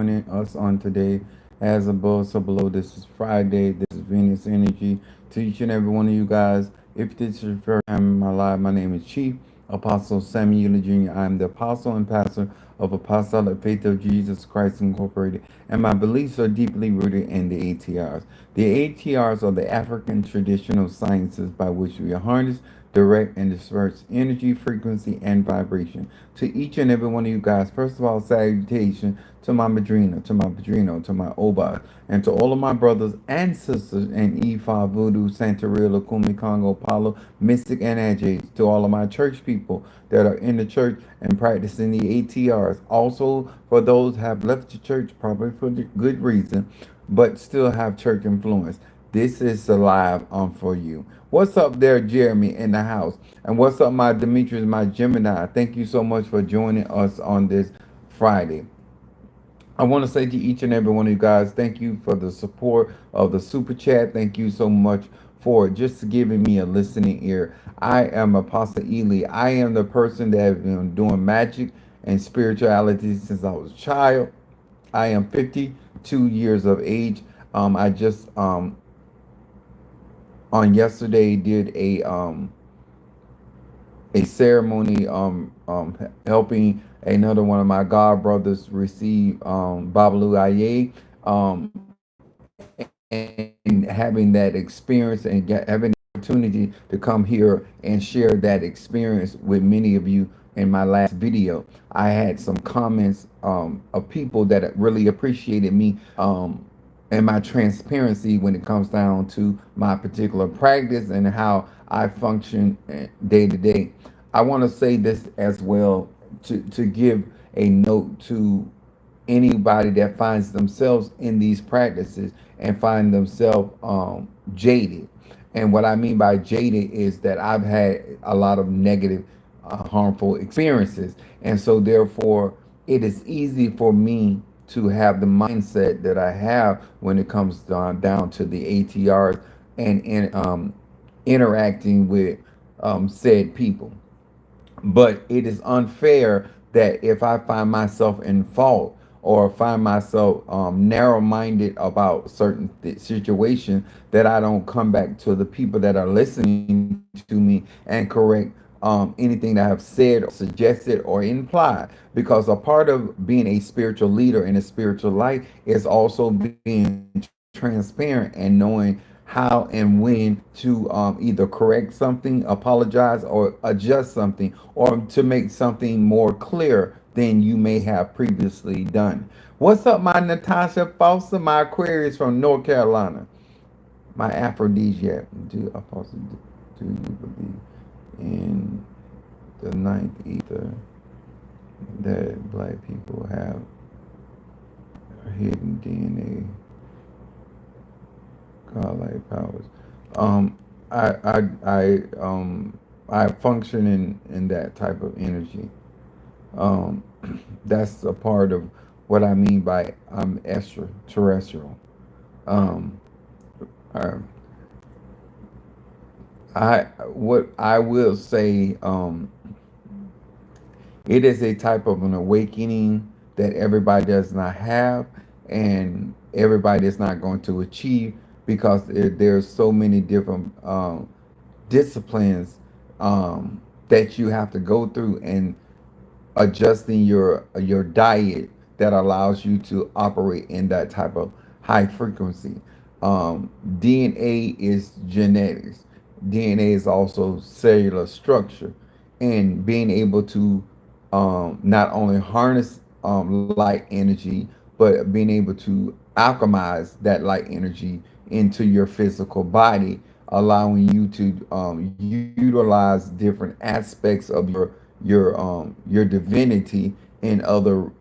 joining us on today. As above, so below. This is Friday. This is Venus Energy. To each and every one of you guys, if this is your first time in my life, my name is Chief Apostle Samuel Jr. I am the apostle and pastor of Apostolic Faith of Jesus Christ Incorporated, and my beliefs are deeply rooted in the ATRs. The ATRs are the African traditional sciences by which we harness, direct, and disperse energy, frequency, and vibration. To each and every one of you guys, first of all, salutation to my Madrina, to my Padrino, to my Oba, and to all of my brothers and sisters in Ifa, Voodoo, Santeria, Kumi, Congo, Palo, Mystic, and Ajay, to all of my church people that are in the church and practicing the ATRs. Also, for those who have left the church, probably for the good reason, but still have church influence. This is the live on for you. What's up there, Jeremy, in the house? And what's up, my Demetrius, my Gemini? Thank you so much for joining us on this Friday. I want to say to each and every one of you guys, thank you for the support of the super chat. Thank you so much for just giving me a listening ear. I am Apostle Ely. I am the person that has been doing magic and spirituality since I was a child. I am 52 years of age. I just on yesterday did a ceremony helping another one of my god brothers receive Babalu Aye, and having that experience and having the opportunity to come here and share that experience with many of you. In my last video, I had some comments of people that really appreciated me and my transparency when it comes down to my particular practice and how I function day to day. I want to say this as well to give a note to anybody that finds themselves in these practices and find themselves jaded. And what I mean by jaded is that I've had a lot of negative, harmful experiences. And so, therefore, it is easy for me to have the mindset that I have when it comes down to the ATRs and interacting with said people. But it is unfair that if I find myself in fault or find myself narrow-minded about certain situations, that I don't come back to the people that are listening to me and correct anything that I have said, or suggested, or implied. Because a part of being a spiritual leader in a spiritual life is also being transparent and knowing how and when to either correct something, apologize, or adjust something, or to make something more clear than you may have previously done. What's up, my Natasha Foster, my Aquarius from North Carolina? My aphrodisiac. Do you believe in the ninth ether that black people have hidden DNA, godlike powers? Um, I function in that type of energy. Um, that's a part of what I mean by I'm extraterrestrial. Um, I, what I will say, it is a type of an awakening that everybody does not have, and everybody is not going to achieve because there's so many different disciplines that you have to go through and adjusting your diet that allows you to operate in that type of high frequency. DNA is genetics. DNA is also cellular structure, and being able to not only harness light energy, but being able to alchemize that light energy into your physical body, allowing you to utilize different aspects of your divinity in other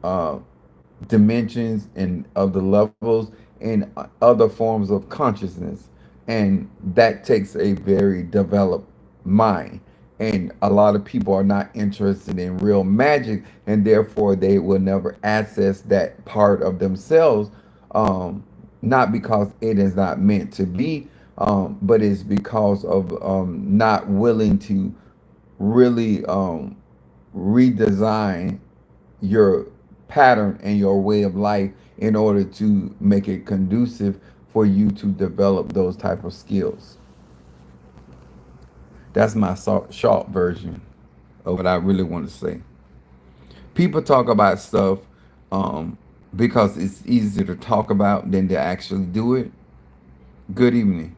dimensions and other levels and other forms of consciousness. And that takes a very developed mind. And a lot of people are not interested in real magic, and therefore they will never access that part of themselves. Not because it is not meant to be, but it's because of not willing to really redesign your pattern and your way of life in order to make it conducive for you to develop those type of skills. That's my short version of what I really want to say. People talk about stuff um, because it's easier to talk about than to actually do it. Good evening.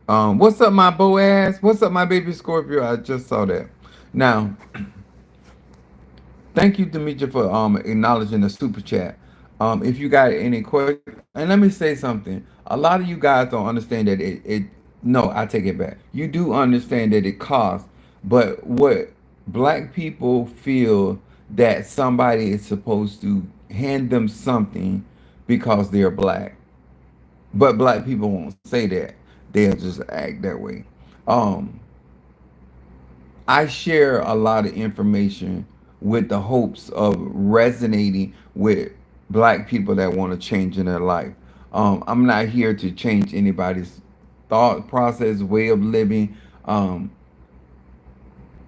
What's up, my Boaz? What's up, my baby Scorpio? I just saw that. Now, thank you, Demetria, for acknowledging the super chat. If you got any questions, and let me say something. A lot of you guys don't understand that it. No, I take it back. You do understand that it costs, but what black people feel that somebody is supposed to hand them something because they're black, but black people won't say that. They'll just act that way. Um, I share a lot of information with the hopes of resonating with black people that want to change in their life. I'm not here to change anybody's thought process, way of living. Um,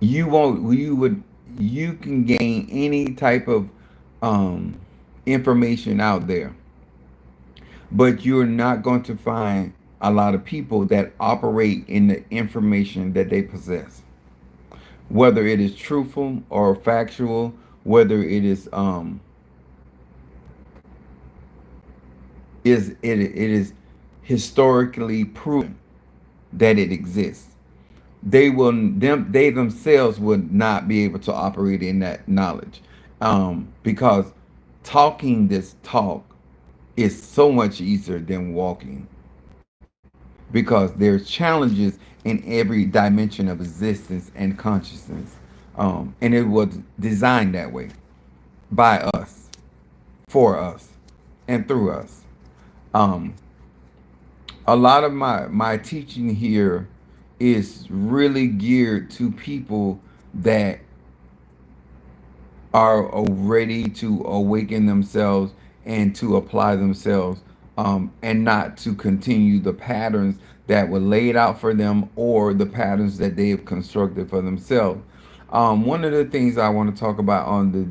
you won't. You would. You can gain any type of um, information out there, but you're not going to find a lot of people that operate in the information that they possess, whether it is truthful or factual, whether it is historically proven that it exists. They themselves would not be able to operate in that knowledge, because talking this talk is so much easier than walking, because there's challenges in every dimension of existence and consciousness, and it was designed that way by us, for us, and through us. Um, a lot of my teaching here is really geared to people that are ready to awaken themselves and to apply themselves, and not to continue the patterns that were laid out for them or the patterns that they have constructed for themselves. One of the things I want to talk about on the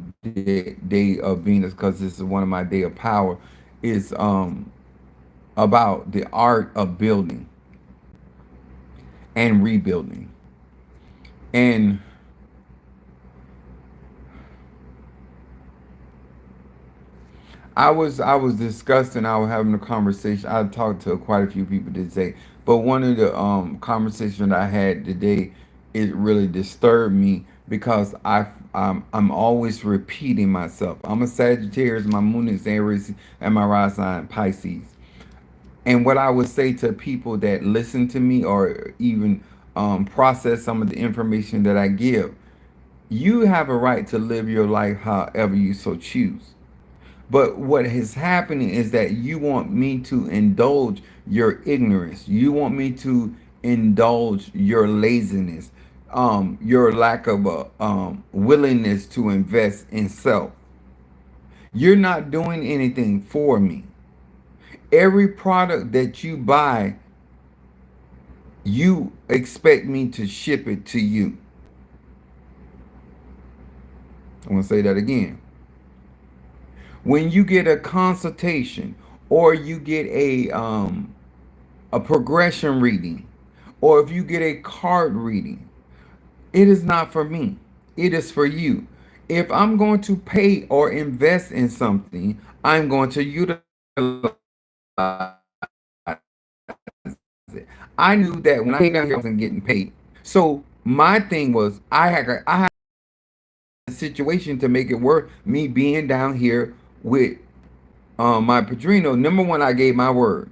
day of Venus, because this is one of my day of power, is about the art of building and rebuilding. And I was discussing. I was having a conversation. I talked to quite a few people today, but one of the conversations I had today, it really disturbed me because I'm always repeating myself. I'm a Sagittarius. My moon is Aries, and my rising sign Pisces. And what I would say to people that listen to me or even process some of the information that I give, you have a right to live your life however you so choose. But what is happening is that you want me to indulge your ignorance. You want me to indulge your laziness, your lack of a willingness to invest in self. You're not doing anything for me. Every product that you buy, you expect me to ship it to you. I want to say that again. When you get a consultation or you get a progression reading, or if you get a card reading, it is not for me. It is for you. If I'm going to pay or invest in something, I'm going to utilize it. I knew that when I came down here, I wasn't getting paid. So my thing was, I had a situation to make it worth me being down here with my padrino. Number one, I gave my word.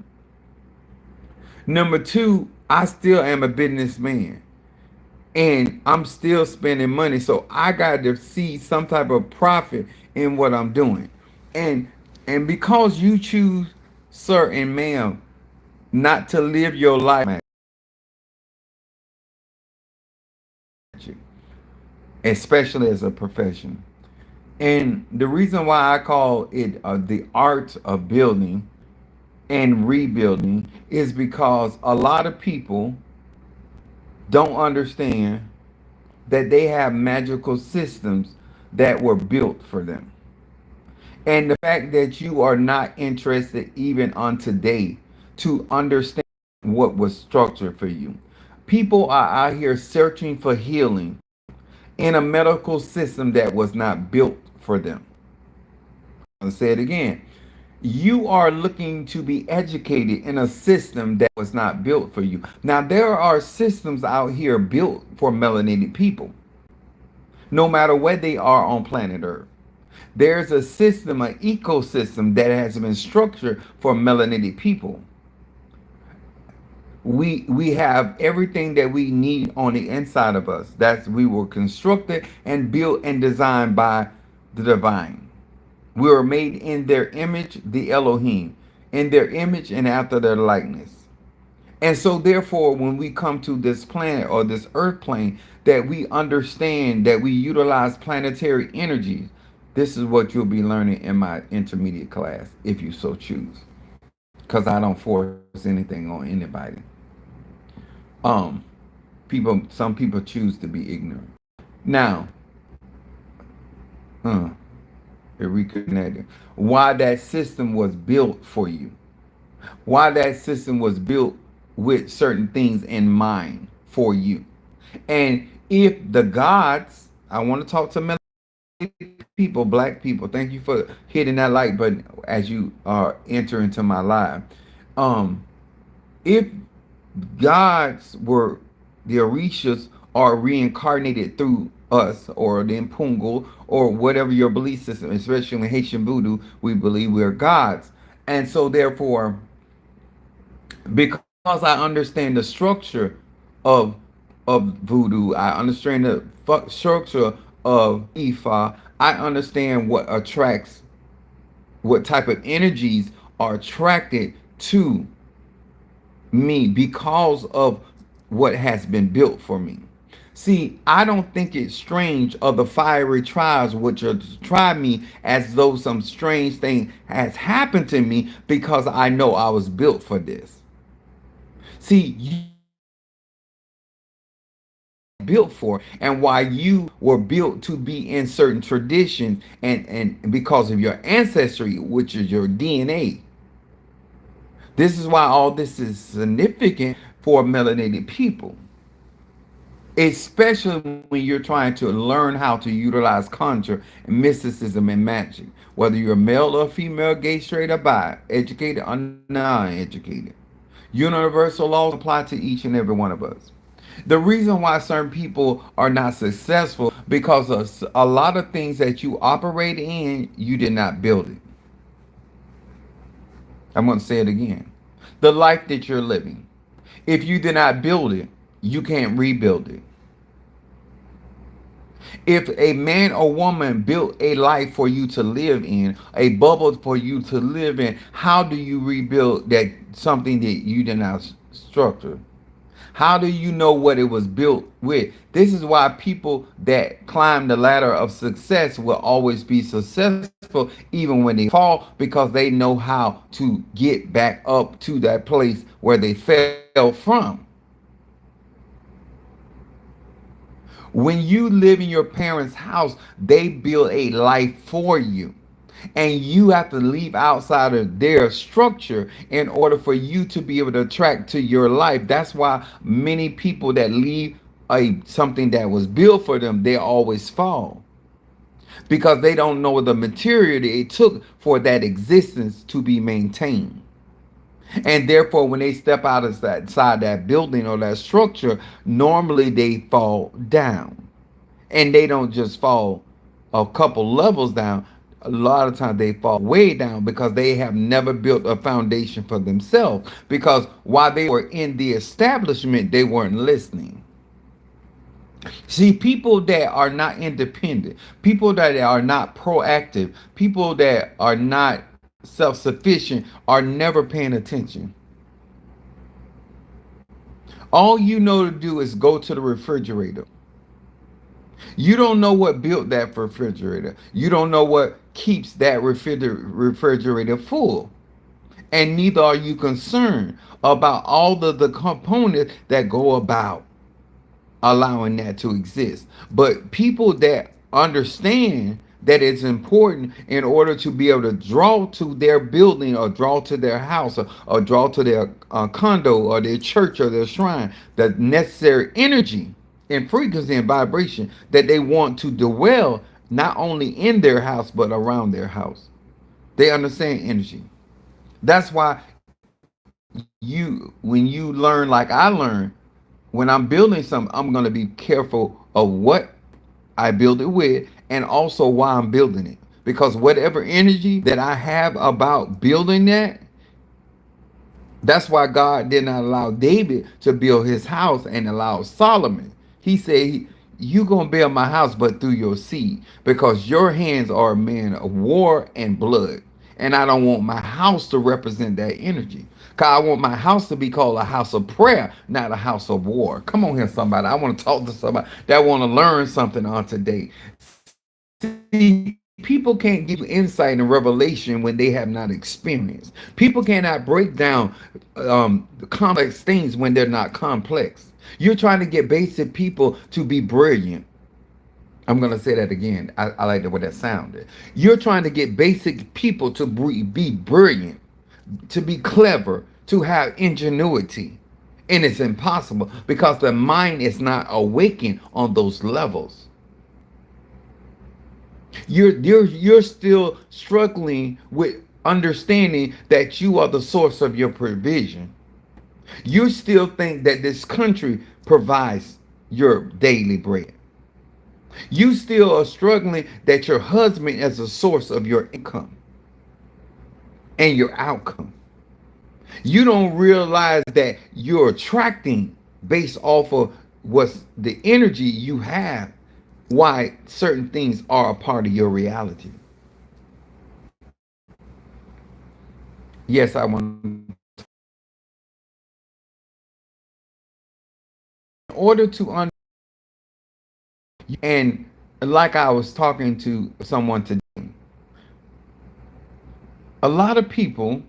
Number two, I still am a businessman and I'm still spending money. So I got to see some type of profit in what I'm doing. And and because you choose, sir and ma'am, not to live your life, especially as a profession. And the reason why I call it the art of building and rebuilding is because a lot of people don't understand that they have magical systems that were built for them. And the fact that you are not interested even on today to understand what was structured for you. People are out here searching for healing in a medical system that was not built for them. I'll say it again. You are looking to be educated in a system that was not built for you. Now, there are systems out here built for melanated people, no matter where they are on planet Earth. There's a system, an ecosystem that has been structured for melanated people. We have everything that we need on the inside of us. That's we were constructed and built and designed by the divine. We were made in their image, the Elohim, in their image and after their likeness. And so therefore, when we come to this planet or this earth plane, that we understand that we utilize planetary energies. This is what you'll be learning in my intermediate class, if you so choose. Because I don't force anything on anybody. Um, some people choose to be ignorant. Now, uh, it reconnected. Why that system was built for you. Why that system was built with certain things in mind for you. And if the gods, I want to talk to people, black people, thank you for hitting that like button as you enter into my live. Um, if gods were the Orishas are reincarnated through us or the Impungal or whatever your belief system, especially in Haitian voodoo, we believe we're gods. And so therefore, because I understand the structure of voodoo, I understand the structure of Ifa, I understand what type of energies are attracted to me because of what has been built for me. See, I don't think it's strange of the fiery trials which are to try me as though some strange thing has happened to me because I know I was built for this. See, you built for and why you were built to be in certain traditions and because of your ancestry, which is your DNA. This is why all this is significant for melanated people, especially when you're trying to learn how to utilize conjure and mysticism and magic, whether you're male or female, gay, straight, or bi, educated or non-educated. Universal laws apply to each and every one of us. The reason why certain people are not successful because of a lot of things that you operate in, you did not build it. I'm going to say it again. The life that you're living, if you did not build it, you can't rebuild it. If a man or woman built a life for you to live in, a bubble for you to live in, how do you rebuild that something that you did not structure? How do you know what it was built with? This is why people that climb the ladder of success will always be successful even when they fall, because they know how to get back up to that place where they fell from. When you live in your parents' house, they build a life for you. And you have to leave outside of their structure in order for you to be able to attract to your life. That's why many people that leave something that was built for them, they always fall. Because they don't know the material that it took for that existence to be maintained. And therefore, when they step outside that building or that structure, normally they fall down. And they don't just fall a couple levels down. A lot of times they fall way down because they have never built a foundation for themselves. Because while they were in the establishment, they weren't listening. See, people that are not independent, people that are not proactive, people that are not self-sufficient are never paying attention. All you know to do is go to the refrigerator. You don't know what built that refrigerator. You don't know what keeps that refrigerator full. And neither are you concerned about all of the components that go about allowing that to exist. But people that understand that is important in order to be able to draw to their building or draw to their house or draw to their condo or their church or their shrine, the necessary energy and frequency and vibration that they want to dwell not only in their house but around their house. They understand energy. That's why when you learn like I learned, when I'm building something, I'm going to be careful of what I build it with and also why I'm building it. Because whatever energy that I have about building that, that's why God did not allow David to build his house and allow Solomon. He said, you going to build my house, but through your seed, because your hands are men of war and blood. And I don't want my house to represent that energy. Because I want my house to be called a house of prayer, not a house of war. Come on here, somebody. I want to talk to somebody that want to learn something on today. See, people can't give you insight and revelation when they have not experienced. People cannot break down complex things when they're not complex. You're trying to get basic people to be brilliant. I'm going to say that again. I like the way that sounded. You're trying to get basic people to be brilliant, to be clever, to have ingenuity. And it's impossible because the mind is not awakened on those levels. You're still struggling with understanding that you are the source of your provision. You still think that this country provides your daily bread. You still are struggling that your husband is a source of your income and your outcome. You don't realize that you're attracting based off of what's the energy you have, why certain things are a part of your reality. Yes, I want, in order to and like I was talking to someone today, a lot of people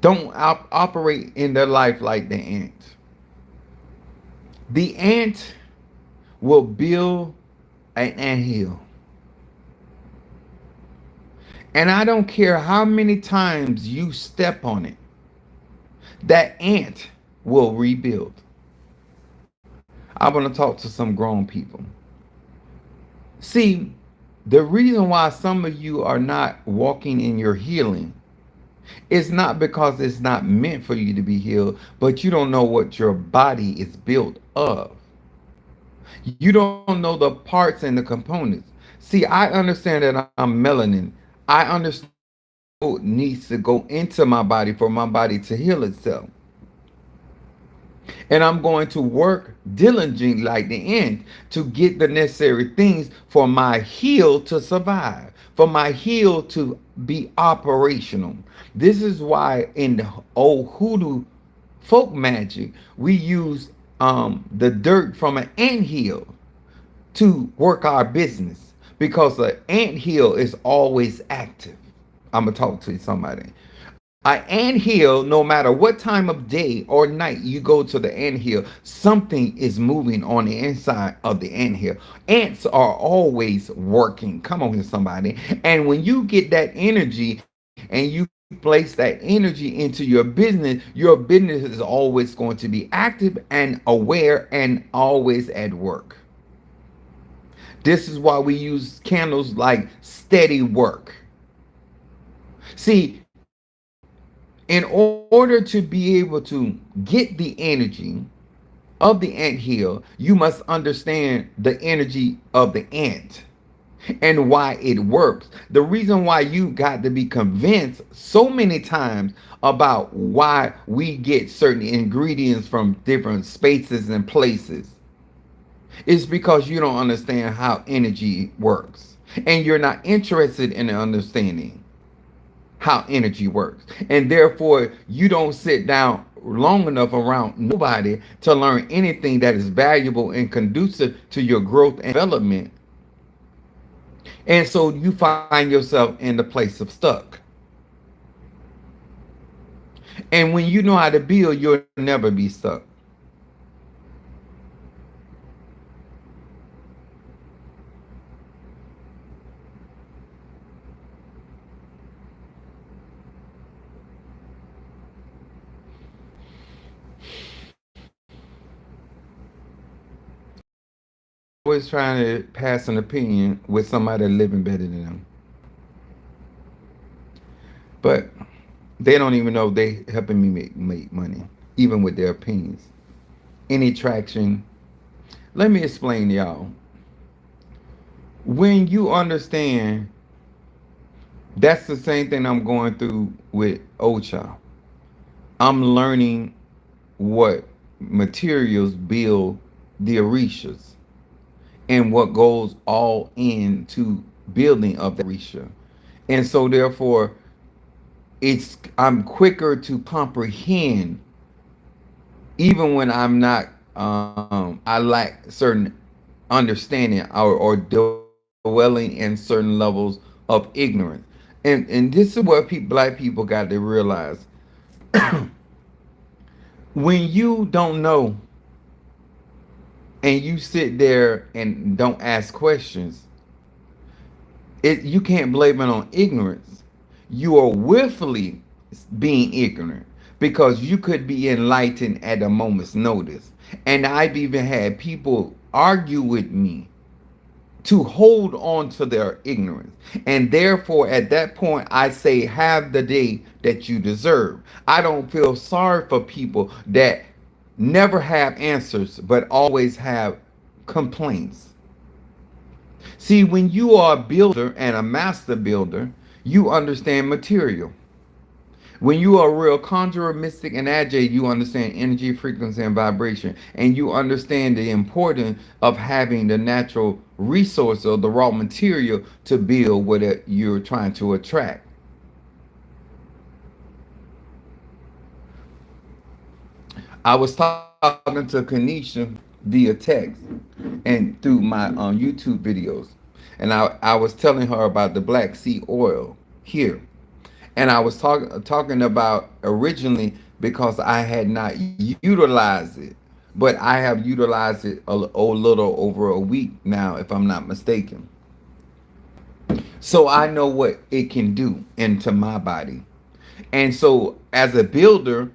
don't operate in their life like the ant. The ant will build an anthill. And I don't care how many times you step on it, that ant will rebuild. I want to talk to some grown people. See, the reason why some of you are not walking in your healing is not because it's not meant for you to be healed, but you don't know what your body is built of. You don't know the parts and the components. See, I understand that I'm melanin. I understand what needs to go into my body for my body to heal itself. And I'm going to work diligently like the ant to get the necessary things for my heel to survive, for my heel to be operational. This is why in the old hoodoo folk magic, we use the dirt from an anthill to work our business because the anthill is always active. I'm going to talk to somebody. An anthill, no matter what time of day or night you go to the anthill, something is moving on the inside of the anthill. Ants are always working. Come on here, somebody. And when you get that energy and you place that energy into your business is always going to be active and aware and always at work. This is why we use candles like steady work. See, in order to be able to get the energy of the anthill, you must understand the energy of the ant and why it works. The reason why you got to be convinced so many times about why we get certain ingredients from different spaces and places is because you don't understand how energy works and you're not interested in understanding how energy works. And therefore, you don't sit down long enough around nobody to learn anything that is valuable and conducive to your growth and development. And so you find yourself in the place of stuck. And when you know how to build, you'll never be stuck. always trying to pass an opinion with somebody living better than them. But they don't even know they helping me make money, even with their opinions. Any traction. Let me explain to y'all. When you understand, that's the same thing I'm going through with Ocha. I'm learning what materials build the Orishas and what goes all into building of the Orisha. And so therefore I'm quicker to comprehend even when I'm not I lack certain understanding or dwelling in certain levels of ignorance. And this is what black people got to realize. When you don't know and you sit there and don't ask questions, you can't blame it on ignorance. You are willfully being ignorant because you could be enlightened at a moment's notice. And I've even had people argue with me to hold on to their ignorance. And therefore, at that point, I say, have the day that you deserve. I don't feel sorry for people that never have answers, but always have complaints. See, when you are a builder and a master builder, you understand material. When you are a real conjurer, mystic, and agile, you understand energy, frequency, and vibration. And you understand the importance of having the natural resource or the raw material to build what you're trying to attract. I was talking to Kanisha via text and through my YouTube videos. And I was telling her about the Black Sea oil here. And I was talking about originally because I had not utilized it, but I have utilized it a little over a week now, if I'm not mistaken. So I know what it can do into my body. And so as a builder,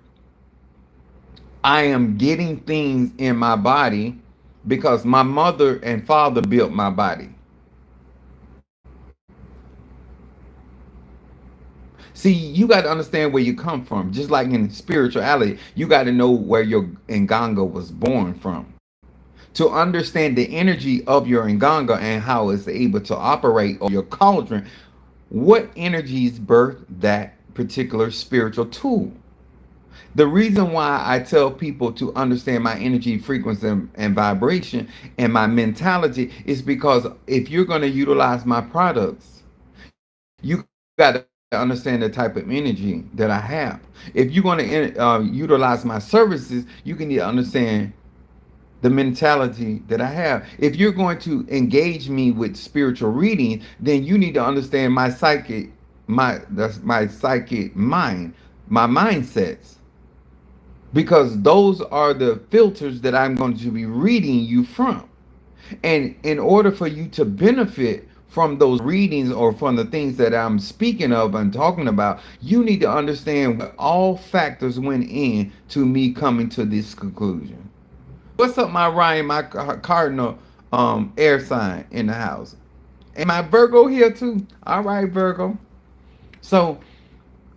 I am getting things in my body because my mother and father built my body. See, you got to understand where you come from. Just like in spirituality, you got to know where your Nganga was born from. To understand the energy of your Nganga and how it's able to operate, or your cauldron, what energies birth that particular spiritual tool. The reason why I tell people to understand my energy, frequency, and vibration and my mentality is because if you're going to utilize my products, you got to understand the type of energy that I have. If you're going to utilize my services, you can understand the mentality that I have. If you're going to engage me with spiritual reading, then you need to understand my psychic, my psychic mind, my mindsets, because those are the filters that I'm going to be reading you from. And in order for you to benefit from those readings or from the things that I'm speaking of and talking about, you need to understand what all factors went in to me coming to this conclusion. What's up, my Ryan, my cardinal air sign in the house? And my Virgo here too. All right, Virgo. So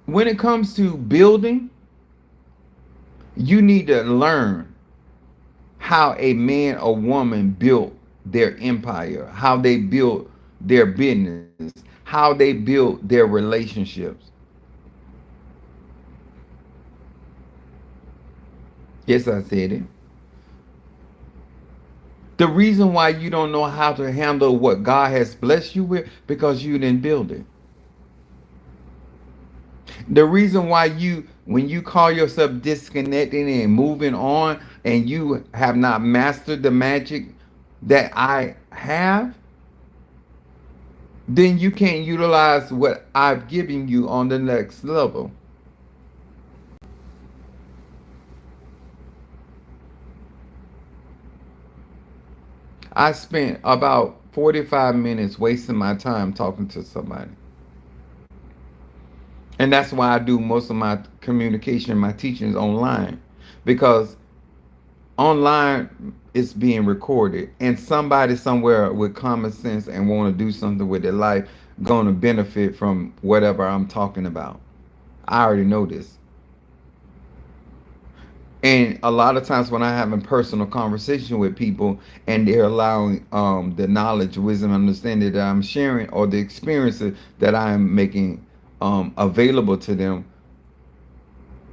when it comes to building, you need to learn how a man or woman built their empire, how they built their business, how they built their relationships. Yes, I said it. The reason why you don't know how to handle what God has blessed you with, because you didn't build it. The reason why when you call yourself disconnecting and moving on and you have not mastered the magic that I have, then you can't utilize what I've given you on the next level. I spent about 45 minutes wasting my time talking to somebody. And that's why I do most of my communication, my teachings online. Because Online, it's being recorded, and somebody somewhere with common sense and want to do something with their life going to benefit from whatever I'm talking about. I already know this. And a lot of times when I have a personal conversation with people and they're allowing the knowledge, wisdom, understanding that I'm sharing, or the experiences that I am making available to them,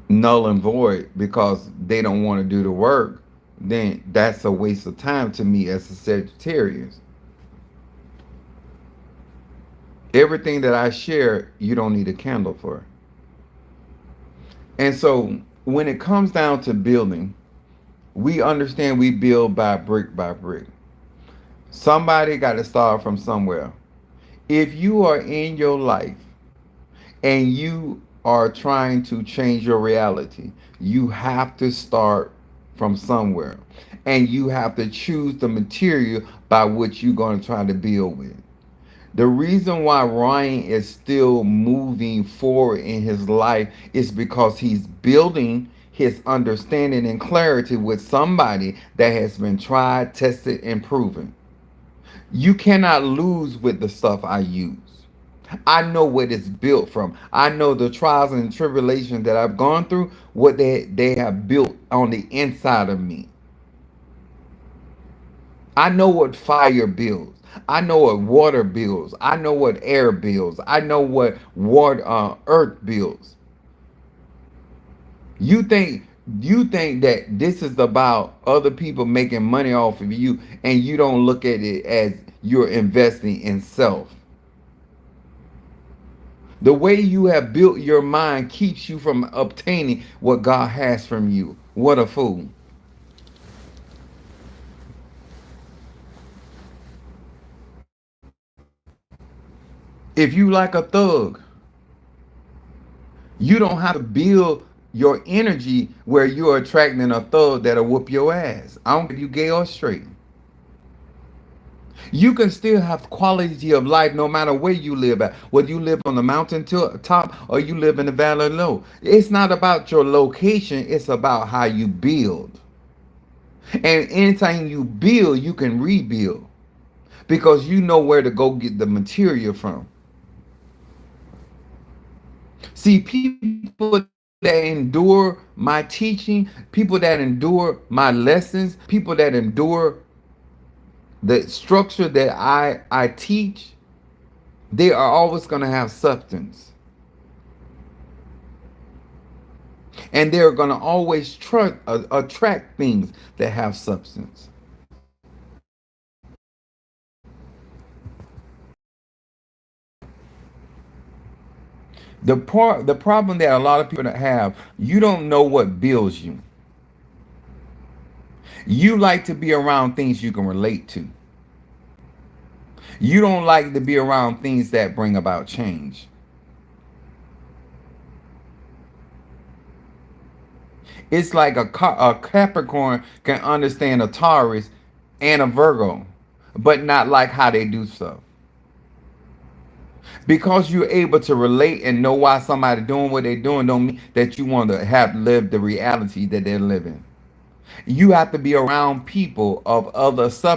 null and void because they don't want to do the work, then that's a waste of time to me as a Sagittarius. Everything that I share, you don't need a candle for. And so when it comes down to building, we understand we build by brick by brick. Somebody got to start from somewhere. If you are in your life and you are trying to change your reality, you have to start from somewhere. And you have to choose the material by which you're going to try to build with. The reason why Ryan is still moving forward in his life is because he's building his understanding and clarity with somebody that has been tried, tested, and proven. You cannot lose with the stuff I use. I know what it's built from. I know the trials and tribulations that I've gone through, what they have built on the inside of me. I know what fire builds. I know what water builds. I know what air builds. I know what water, earth builds. You think you think that this is about other people making money off of you, and you don't look at it as you're investing in self. The way you have built your mind keeps you from obtaining what God has from you. What a fool. If you like a thug, you don't have to build your energy where you're attracting a thug that'll whoop your ass. I don't care if you gay or straight. You can still have quality of life no matter where you live at. Whether you live on the mountain top or you live in the valley low. It's not about your location, it's about how you build. And anytime you build, you can rebuild because you know where to go get the material from. See, people that endure my teaching, people that endure my lessons, people that endure the structure that I teach, they are always going to have substance. And they're going to always attract things that have substance. The problem that a lot of people have, you don't know what builds you. You like to be around things you can relate to. You don't like to be around things that bring about change. It's like a Capricorn can understand a Taurus and a Virgo, but not like how they do stuff. Because you're able to relate and know why somebody doing what they're doing, don't mean that you want to have lived the reality that they're living. You have to be around people of other